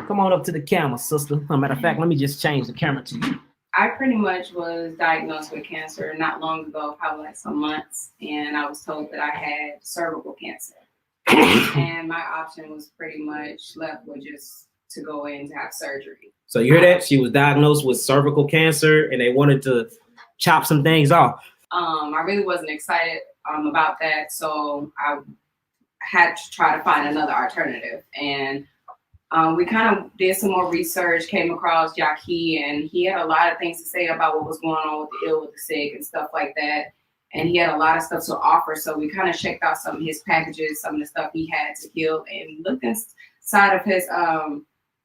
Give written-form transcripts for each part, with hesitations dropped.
Come on up to the camera, sister. As a matter of fact, let me just change the camera to you. I pretty much was diagnosed with cancer not long ago, probably like some months, and I was told that I had cervical cancer. And my option was pretty much left with just to go in to have surgery. So you hear that? She was diagnosed with cervical cancer, and they wanted to chop some things off. I really wasn't excited about that, so I had to try to find another alternative. And we kind of did some more research, came across Yahki, and he had a lot of things to say about what was going on with the ill, with the sick, and stuff like that. And he had a lot of stuff to offer, so we kind of checked out some of his packages, some of the stuff he had to heal, and looked inside of his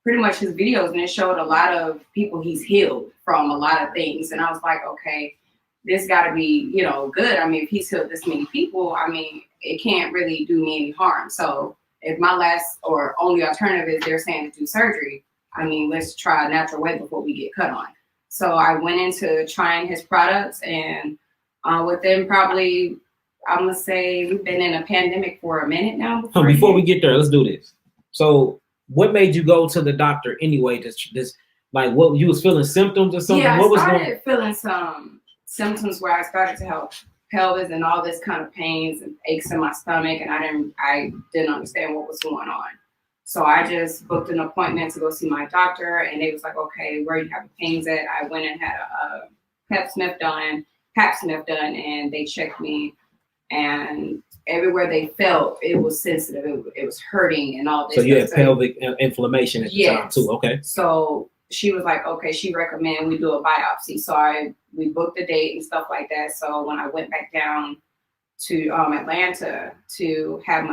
pretty much his videos, and it showed a lot of people he's healed from a lot of things. And I was like, okay, this got to be, you know, good. I mean, if he's healed this many people, I mean, it can't really do me any harm. So if my last or only alternative is they're saying to do surgery, I mean, let's try a natural way before we get cut on. So I went into trying his products, and within probably, I'm going to say we've been in a pandemic for a minute now. Before we get there, let's do this. So what made you go to the doctor anyway? This like what you was feeling symptoms or something? Yeah, what I started feeling some symptoms where I started to have pelvis and all this kind of pains and aches in my stomach, and I didn't understand what was going on. So I just booked an appointment to go see my doctor, and they was like, okay, where you have the pains at? I went and had a pap sniff done, and they checked me, and everywhere they felt, it was sensitive. It was hurting and all this. So you had pelvic inflammation at the time too. Okay. So she was like, okay, she recommended we do a biopsy. So we booked the date and stuff like that. So when I went back down to Atlanta to have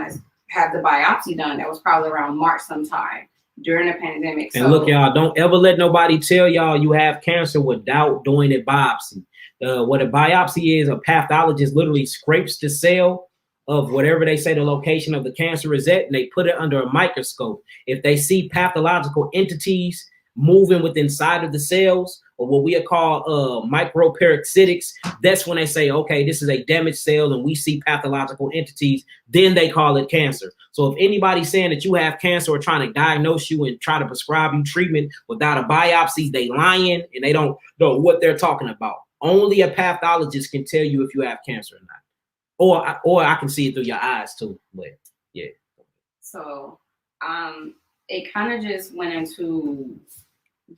the biopsy done, that was probably around March sometime during the pandemic. And look, y'all, don't ever let nobody tell y'all you have cancer without doing a biopsy. What a biopsy is, a pathologist literally scrapes the cell of whatever they say the location of the cancer is at, and they put it under a microscope. If they see pathological entities moving within inside of the cells, or what we call microparasitics, that's when they say, okay, this is a damaged cell and we see pathological entities, then they call it cancer. So if anybody's saying that you have cancer or trying to diagnose you and try to prescribe you treatment without a biopsy, they lying and they don't know what they're talking about. Only a pathologist can tell you if you have cancer or not. Or I can see it through your eyes too, but yeah. So it kind of just went into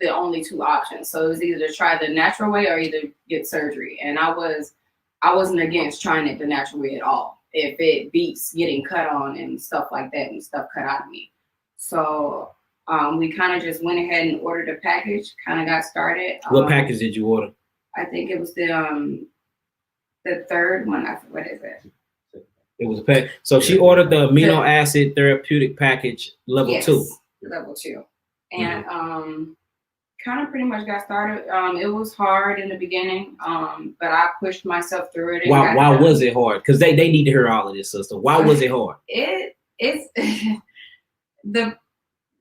the only two options. So it was either to try the natural way or either get surgery. And I wasn't against trying it the natural way at all, if it beats getting cut on and stuff like that and stuff cut out of me. So we kind of just went ahead and ordered a package, kind of got started. What package did you order? I think it was the third one. What is it? It was a pack. So she ordered the amino acid therapeutic package level 2. Level 2. And kind of pretty much got started. It was hard in the beginning, but I pushed myself through it. Why was it hard? Because they need to hear all of this, sister. Why was it hard? It's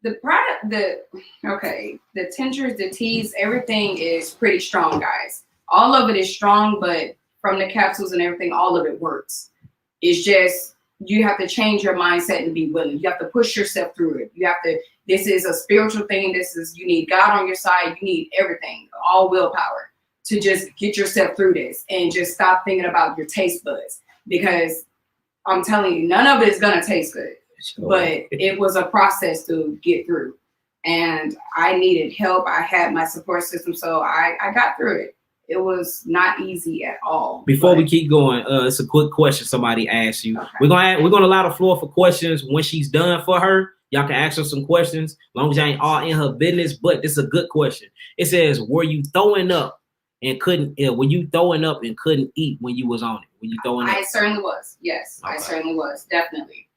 the product, the tinctures, the teas, everything is pretty strong, guys. All of it is strong, but from the capsules and everything, all of it works. It's just, you have to change your mindset and be willing. You have to push yourself through it. You have to, this is a spiritual thing. You need God on your side. You need everything, all willpower to just get yourself through this and just stop thinking about your taste buds, because I'm telling you, none of it is going to taste good, but it was a process to get through, and I needed help. I had my support system, so I got through it. It was not easy at all. Before we keep going, it's a quick question somebody asked you. Okay. We're gonna allow the floor for questions when she's done for her. Y'all can ask her some questions, as long as y'all ain't all in her business. But this is a good question. It says, "Were you throwing up and couldn't? Were you throwing up and couldn't eat when you was on it? Were you throwing up?" I certainly was. Yes, okay. I certainly was. Definitely.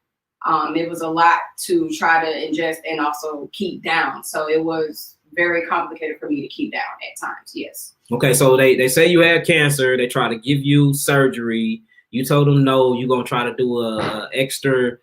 It was a lot to try to ingest and also keep down. So it was very complicated for me to keep down at times. Yes. Okay, so they say you had cancer. They try to give you surgery. You told them no. You're gonna try to do an extra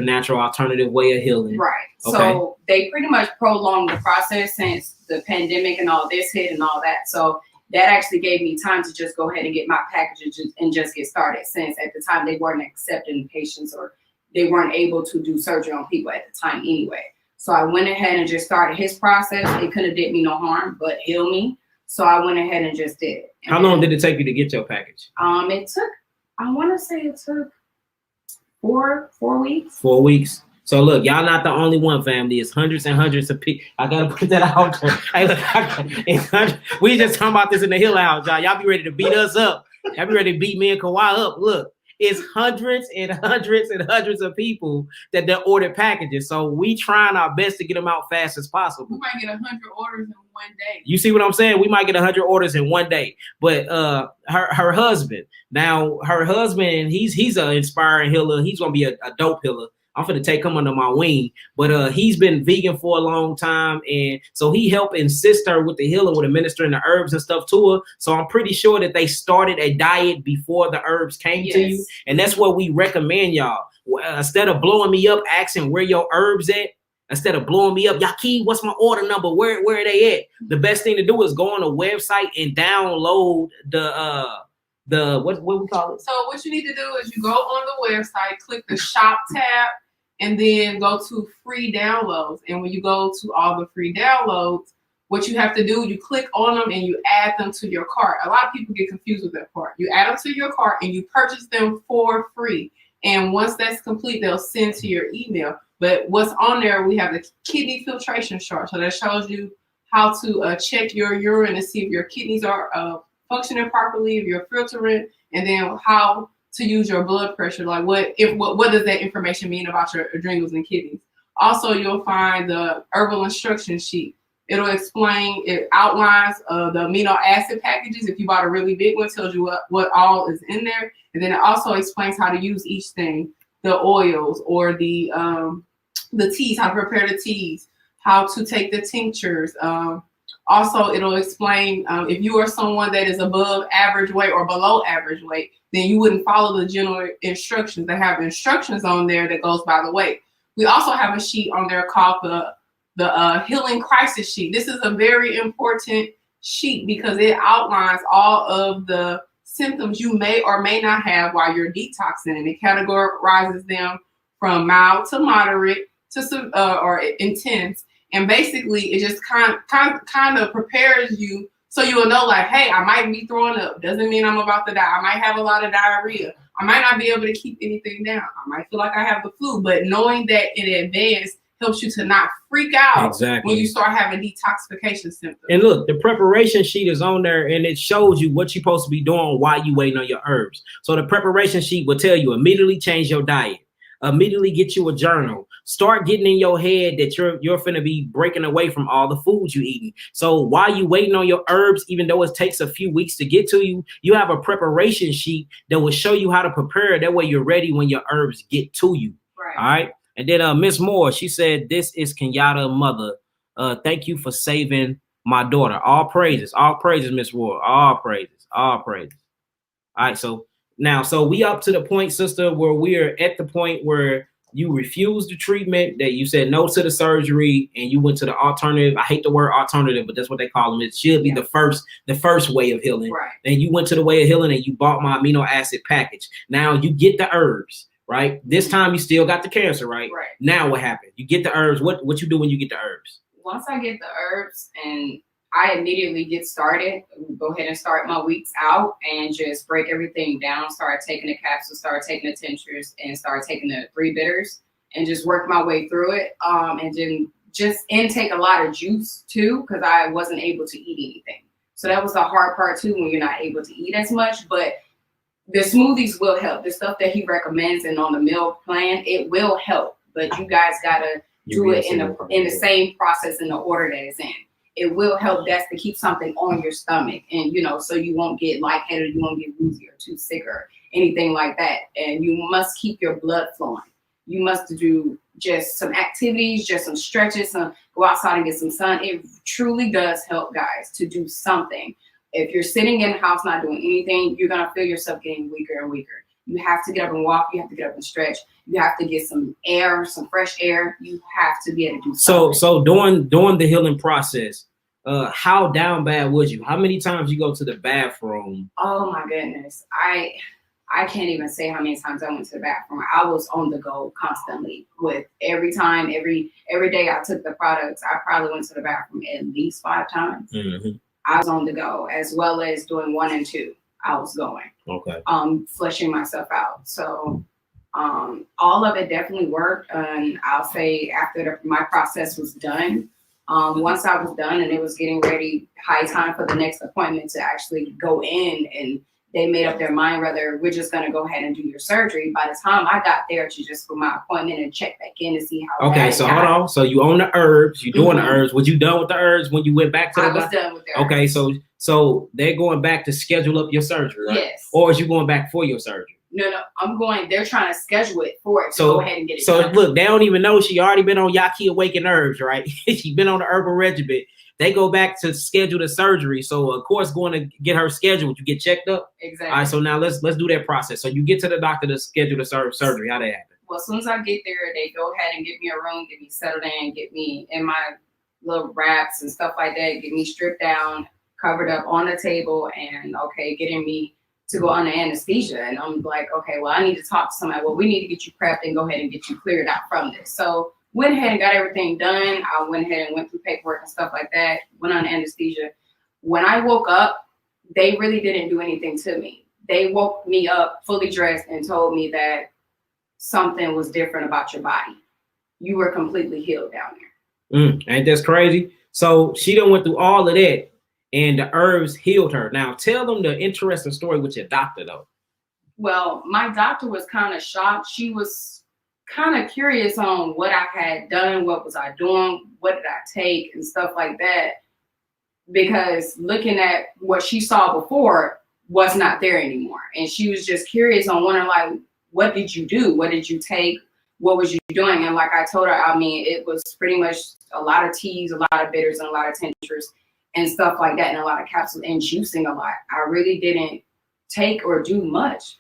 natural alternative way of healing. Right. Okay. So they pretty much prolonged the process since the pandemic and all this hit and all that. So that actually gave me time to just go ahead and get my packages and just get started. Since at the time they weren't accepting patients, or they weren't able to do surgery on people at the time anyway. So I went ahead and just started his process. It couldn't have did me no harm, but heal me. So I went ahead and just did it. How long did it take you to get your package? It took, I want to say it took 4 weeks. 4 weeks. So look, y'all not the only one, family. It's hundreds and hundreds of people. I gotta put that out there. Hey, look, we just talking about this in the Hill House, y'all. Y'all be ready to beat us up. Y'all be ready to beat me and Kawhi up. Look, it's hundreds and hundreds and hundreds of people that ordered packages. So we trying our best to get them out fast as possible. We might get 100 orders in one day. You see what I'm saying? We might get 100 orders in one day. But her husband, he's an inspiring healer. He's gonna be a dope healer. I'm finna take him under my wing, but he's been vegan for a long time, and so he helped assist her with the healing, with administering the herbs and stuff to her. So I'm pretty sure that they started a diet before the herbs came to you, and that's what we recommend, y'all. Instead of blowing me up, asking where your herbs at, instead of blowing me up, Yahki, what's my order number? Where are they at? The best thing to do is go on a website and download the what we call it. So what you need to do is you go on the website, click the shop tab, and then go to free downloads. And when you go to all the free downloads, what you have to do, you click on them and you add them to your cart. A lot of people get confused with that part. You add them to your cart and you purchase them for free. And once that's complete, they'll send to your email. But what's on there, we have the kidney filtration chart. So that shows you how to check your urine and see if your kidneys are functioning properly, if you're filtering, and then how to use your blood pressure. Like what does that information mean about your adrenals and kidneys? Also, you'll find the herbal instruction sheet. It'll explain, it outlines the amino acid packages. If you bought a really big one, it tells you what all is in there. And then it also explains how to use each thing, the oils or the teas, how to prepare the teas, how to take the tinctures. Also, it'll explain if you are someone that is above average weight or below average weight, then you wouldn't follow the general instructions. They have instructions on there that goes by the weight. We also have a sheet on there called the healing crisis sheet. This is a very important sheet because it outlines all of the symptoms you may or may not have while you're detoxing, and it categorizes them from mild to moderate to or intense. And basically, it just kind of prepares you so you will know, like, hey, I might be throwing up. Doesn't mean I'm about to die. I might have a lot of diarrhea. I might not be able to keep anything down. I might feel like I have the flu. But knowing that in advance helps you to not freak out when you start having detoxification symptoms. And look, the preparation sheet is on there, and it shows you what you're supposed to be doing while you waiting on your herbs. So the preparation sheet will tell you immediately change your diet. Immediately get you a journal. Start getting in your head that you're finna be breaking away from all the foods you eating. So while you waiting on your herbs, even though it takes a few weeks to get to you, you have a preparation sheet that will show you how to prepare. That way you're ready when your herbs get to you. Right. All right. And then Miss Moore, she said, "This is Kenyatta mother. Thank you for saving my daughter. All praises, Miss Moore. All praises, all praises." All right. So we up to the point, sister, where we are at the point where you refused the treatment, that you said no to the surgery, and you went to the alternative. I hate the word alternative, but that's what they call them. It should be the first way of healing. Right. And you went to the way of healing and you bought my amino acid package. Now you get the herbs, right? This time you still got the cancer, right? Right. Now what happened? You get the herbs. What you do when you get the herbs? Once I get the herbs and I immediately get started, go ahead and start my weeks out and just break everything down, start taking the capsules, start taking the tinctures, and start taking the 3 bitters and just work my way through it. And then just intake a lot of juice too, because I wasn't able to eat anything. So that was the hard part too, when you're not able to eat as much. But the smoothies will help. The stuff that he recommends and on the meal plan, it will help. But you guys gotta do it in the same process in the order that it's in. It will help. That's to keep something on your stomach, and so you won't get lightheaded, you won't get woozy or too sick or anything like that. And you must keep your blood flowing. You must do just some activities, just some stretches, go outside and get some sun. It truly does help, guys, to do something. If you're sitting in the house not doing anything, you're gonna feel yourself getting weaker and weaker. You have to get up and walk. You have to get up and stretch. You have to get some air, some fresh air. You have to be able to do something. So during the healing process, how down bad was you? How many times you go to the bathroom? Oh my goodness. I I can't even say how many times I went to the bathroom. I was on the go constantly with every day I took the products. I probably went to the bathroom at least 5 times. Mm-hmm. I was on the go, as well as doing 1 and 2. I was going. Okay. Flushing myself out. So all of it definitely worked. And I'll say after my process was done, once I was done and it was getting ready, high time for the next appointment to actually go in, and they made up their mind whether we're just going to go ahead and do your surgery. By the time I got there to just for my appointment and check back in to see how. Okay, so hold on. So you own the herbs. You doing the herbs. Was you done with the herbs when you went back to the doctor? I was done with the herbs. Okay, so they're going back to schedule up your surgery, right? Yes. Or is you going back for your surgery? No, I'm going. They're trying to schedule it for it to go ahead and get it done. Look, they don't even know she already been on Yahki Awakened Herbs, right? She's been on the herbal regimen. They go back to schedule the surgery. So of course, going to get her scheduled. You get checked up. Exactly. All right. So now let's do that process. So you get to the doctor to schedule the surgery. How that happen? Well, as soon as I get there, they go ahead and get me a room, get me settled in, get me in my little wraps and stuff like that, get me stripped down, covered up on the table, and getting me to go under anesthesia. And I'm like, okay, well, I need to talk to somebody. Well, we need to get you prepped and go ahead and get you cleared out from this. So went ahead and got everything done. I went ahead and went through paperwork and stuff like that, went on anesthesia. When I woke up, they really didn't do anything to me. They woke me up fully dressed and told me that something was different about your body. You were completely healed down there. Ain't that crazy? So she done went through all of that and the herbs healed her. Now tell them the interesting story with your doctor though. Well, my doctor was kind of shocked. She was kind of curious on what I had done, what was I doing, what did I take and stuff like that, because looking at what she saw before was not there anymore. And she was just curious on wondering, like, what did you do? What did you take? What was you doing? And like I told her, I mean, it was pretty much a lot of teas, a lot of bitters, and a lot of tinctures and stuff like that, and a lot of capsules and juicing a lot. I really didn't take or do much.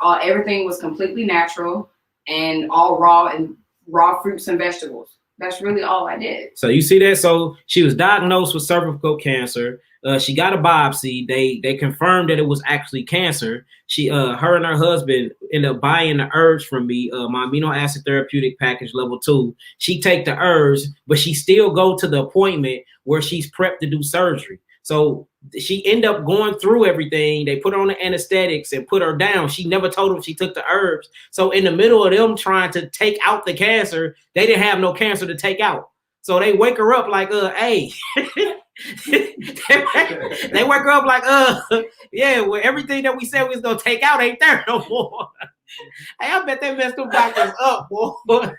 Everything was completely natural and all raw fruits and vegetables. That's really all I did. So you see that? So she was diagnosed with cervical cancer. She got a biopsy. They confirmed that it was actually cancer. Her and her husband ended up buying the herbs from me, my amino acid therapeutic package level 2. She take the herbs, but she still go to the appointment where she's prepped to do surgery. So she ended up going through everything. They put her on the anesthetics and put her down. She never told them she took the herbs. So in the middle of them trying to take out the cancer, they didn't have no cancer to take out. So they wake her up like, hey. They wake her up like, yeah, well, everything that we said we was gonna take out ain't there no more. Hey, I bet that messed them doctors up, boy.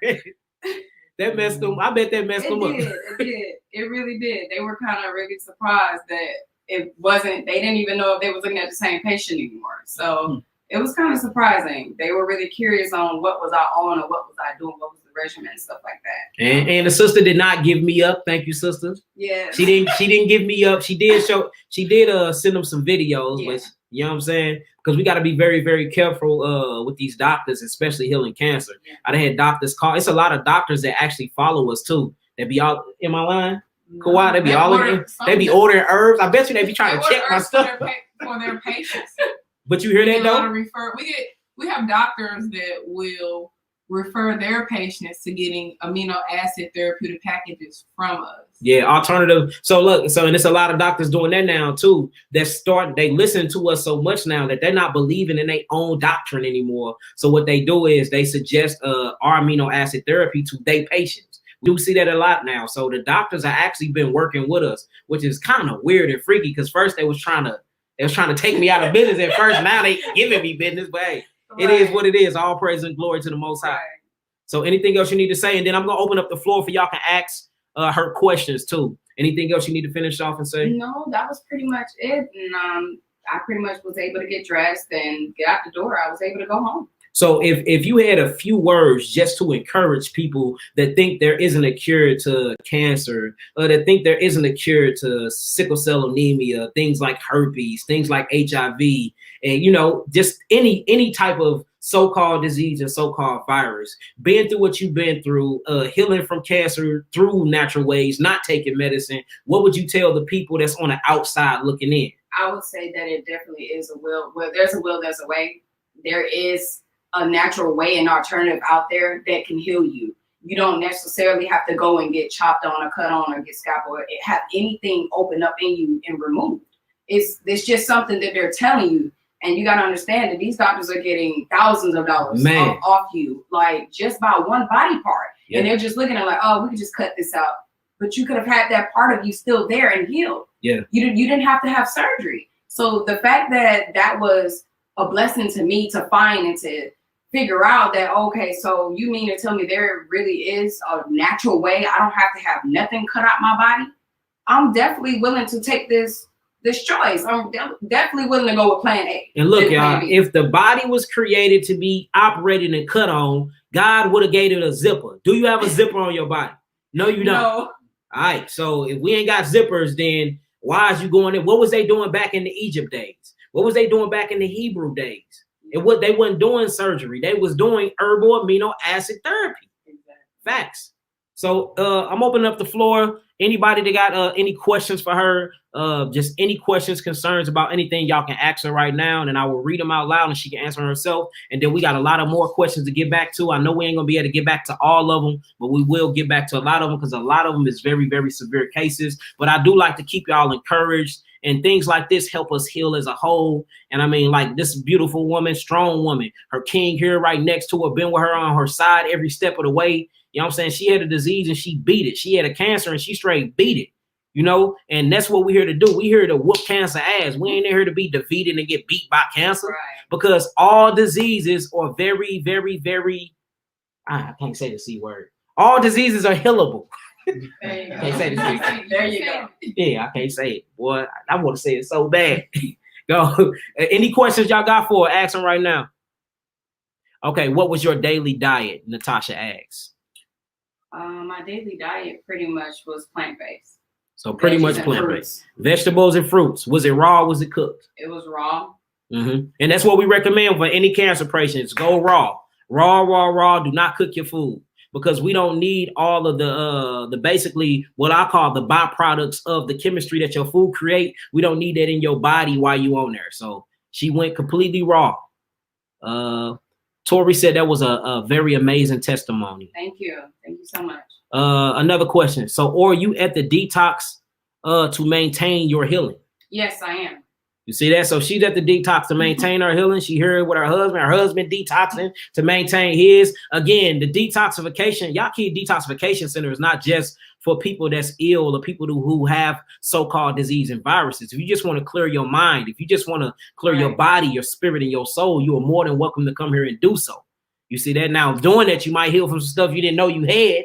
That messed them. I bet that messed them up. It did. It really did. They were kind of really surprised that it wasn't. They didn't even know if they was looking at the same patient anymore. So it was kind of surprising. They were really curious on what was I on or what was I doing, what was the regimen and stuff like that. And the sister did not give me up. Thank you, sister. Yeah. She didn't give me up. She did send them some videos, but you know what I'm saying? Because we got to be very, very careful with these doctors, especially healing cancer. Yeah. I done had doctors call. It's a lot of doctors that actually follow us too. They be all in my line. Kawhi, they be they be ordering herbs. I bet you they be trying to check my stuff for their patients. But you hear that though? We have doctors that will refer their patients to getting amino acid therapeutic packages from us. Yeah, alternative. So look, and it's a lot of doctors doing that now too. They listen to us so much now that they're not believing in their own doctrine anymore. So what they do is they suggest our amino acid therapy to their patients. We do see that a lot now. So the doctors have actually been working with us, which is kind of weird and freaky, because first they was trying to take me out of business at first. Now they giving me business, but hey, it is what it is. All praise and glory to the Most High. So anything else you need to say? And then I'm going to open up the floor for y'all can ask her questions too. Anything else you need to finish off and say? No, that was pretty much it. And I pretty much was able to get dressed and get out the door. I was able to go home. So if you had a few words just to encourage people that think there isn't a cure to cancer, or that think there isn't a cure to sickle cell anemia, things like herpes, things like HIV, and just any type of so-called disease and so-called virus, been through what you've been through, healing from cancer through natural ways, not taking medicine, what would you tell the people that's on the outside looking in? I would say that it definitely is a will. Where there's a will, there's a way. there is a natural way, an alternative out there that can heal you. You don't necessarily have to go and get chopped on or cut on or get scalpel or have anything open up in you and removed. It's just something that they're telling you. And you got to understand that these doctors are getting thousands of dollars off you, like just by one body part. Yeah. And they're just looking at like, oh, we could just cut this out. But you could have had that part of you still there and healed. Yeah. You didn't have to have surgery. So the fact that that was a blessing to me to find and to figure out that, okay, so you mean to tell me there really is a natural way I don't have to have nothing cut out my body? I'm definitely willing to take this choice. I'm definitely willing to go with plan A. And look, y'all, if the body was created to be operated and cut on, God would have gave it a zipper. Do you have a zipper on your body? No, you don't. No. All right. So if we ain't got zippers, then why is you going in? What was they doing back in the Egypt days? What was they doing back in the Hebrew days? And what they weren't doing surgery. They was doing herbal amino acid therapy. Exactly. Facts. So I'm opening up the floor. Anybody that got any questions for her, just any questions, concerns about anything, y'all can ask her right now, and then I will read them out loud and she can answer herself. And then we got a lot of more questions to get back to. I know we ain't gonna be able to get back to all of them, but we will get back to a lot of them because a lot of them is very, very severe cases. But I do like to keep y'all encouraged, and things like this help us heal as a whole. And I mean, like this beautiful woman, strong woman, her king here right next to her, been with her on her side every step of the way. You know what I'm saying? She had a disease and she beat it. She had a cancer and she straight beat it, you know? And that's what we're here to do. We're here to whoop cancer ass. We ain't here to be defeated and get beat by cancer. Right. Because all diseases are very, very, very, I can't say the C word. All diseases are healable. There you go. I can't say the C. There you go. Yeah, I can't say it. Boy, I want to say it so bad. Go. Any questions y'all got for her? Ask them right now. Okay, what was your daily diet? Natasha asks. My daily diet pretty much was plant-based. So pretty much plant-based. Vegetables and fruits. Was it raw? Was it cooked? It was raw. Mm-hmm. And that's what we recommend for any cancer patients. Go raw. Raw. Do not cook your food because we don't need all of the basically what I call the byproducts of the chemistry that your food create. We don't need that in your body while you on there. So she went completely raw. Tori said that was a very amazing testimony. Thank you. Thank you so much. Another question. So, are you at the detox to maintain your healing? Yes, I am. You see that? So she's at the detox to maintain her healing. She here with her husband detoxing to maintain his. Again, the detoxification, Yahki Detoxification Center is not just for people that's ill or people who have so-called disease and viruses. If you just want to clear your mind, if you just want to clear your body, your spirit, and your soul, you are more than welcome to come here and do so. You see that? Now, doing that, you might heal from some stuff you didn't know you had.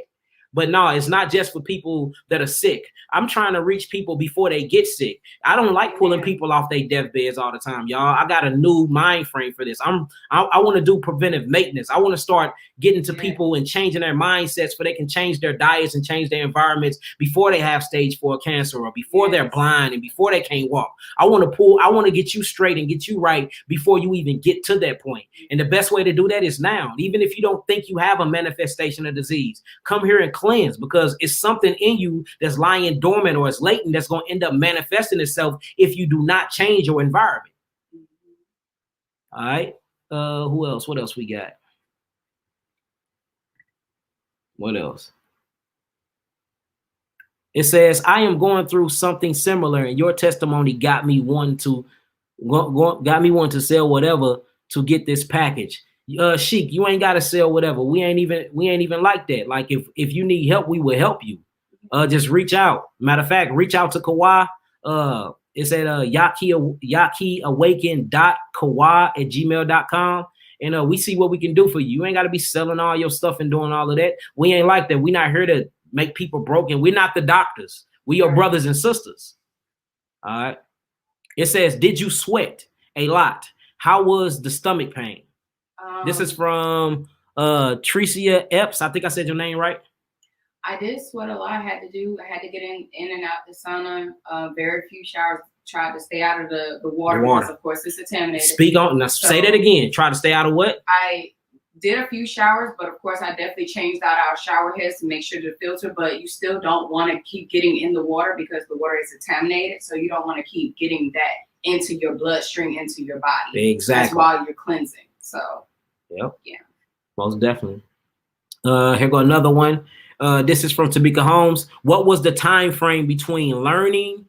But no, it's not just for people that are sick. I'm trying to reach people before they get sick. I don't like pulling people off their deathbeds all the time, y'all. I got a new mind frame for this. I want to do preventive maintenance. I want to start getting to people and changing their mindsets so they can change their diets and change their environments before they have stage 4 cancer or before they're blind and before they can't walk. I want to get you straight and get you right before you even get to that point. And the best way to do that is now. Even if you don't think you have a manifestation of disease, come here and cleanse because it's something in you that's lying dormant or it's latent that's going to end up manifesting itself if you do not change your environment. All right. Who else? What else we got? What else? It says, I am going through something similar and your testimony got me one to sell whatever to get this package. Sheik, you ain't gotta sell whatever. We ain't even like that. Like if you need help, we will help you. Just reach out. Matter of fact, reach out to Kawhi. It's at yakiawaken.kawhi@gmail.com. And we see what we can do for you. You ain't gotta be selling all your stuff and doing all of that. We ain't like that. We're not here to make people broken. We're not the doctors. We are brothers and sisters. All right. It says, did you sweat a lot? How was the stomach pain? This is from Tricia Epps. I think I said your name right. I did sweat a lot. I had to get in and out the sauna. Very few showers. Tried to stay out of the water because, of course, it's contaminated. Speak on. Now, say that again. Try to stay out of what? I did a few showers, but of course, I definitely changed out our shower heads to make sure to filter. But you still don't want to keep getting in the water because the water is contaminated. So you don't want to keep getting that into your bloodstream, into your body. Exactly. That's while you're cleansing. So, Yep. Yeah. Most definitely. Here go another one. This is from Tamika Holmes. What was the time frame between learning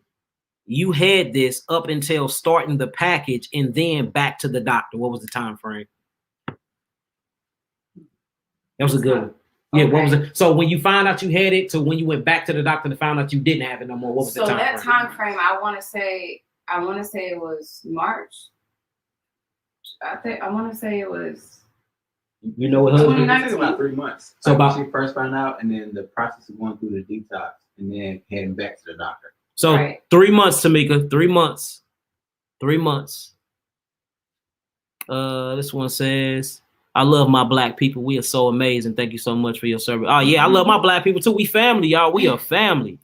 you had this up until starting the package and then back to the doctor? What was the time frame? That was a good one. Yeah, what was it? So when you found out you had it to when you went back to the doctor and found out you didn't have it no more, what was the time frame? So that time frame, I want to say it was March. I want to say it was. You know what? It took about 3 months. So about she first found out, and then the process of going through the detox, and then heading back to the doctor. So Right. 3 months, Tamika. 3 months. 3 months. This one says, I love my black people. We are so amazing. Thank you so much for your service. Oh, yeah, I love my black people too. We family, y'all. We are family.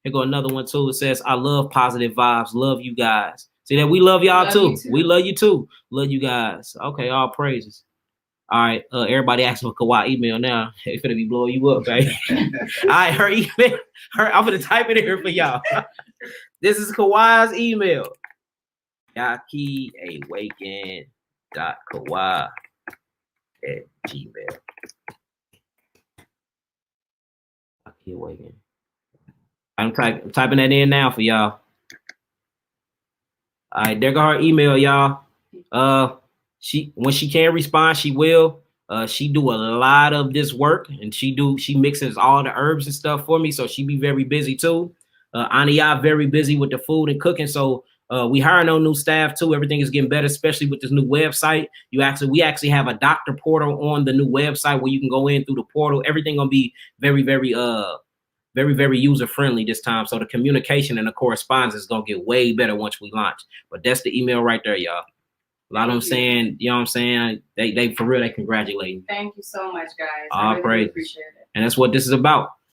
Here go another one too. It says, I love positive vibes. Love you guys. See that? We love y'all too. We love you too. Love you guys. Okay, all praises. All right, everybody asking for Kawhi email now. It's gonna be blowing you up, baby. All right, her email. I'm gonna type it in here for y'all. This is Kawhi's email. YahkiAwaken.Kawhi@gmail. Yahki Awaken. I'm typing that in now for y'all. All right, there go her email, y'all. When she can't respond, she will. She do a lot of this work, and she mixes all the herbs and stuff for me, so she be very busy too. Ania very busy with the food and cooking, so we hiring on new staff too. Everything is getting better, especially with this new website. We actually have a doctor portal on the new website where you can go in through the portal. Everything gonna be very, very very user friendly this time. So the communication and the correspondence is gonna get way better once we launch. But that's the email right there, y'all. A lot of them saying, you know what I'm saying? They for real, they congratulate. Thank you so much, guys. I really appreciate it. And that's what this is about.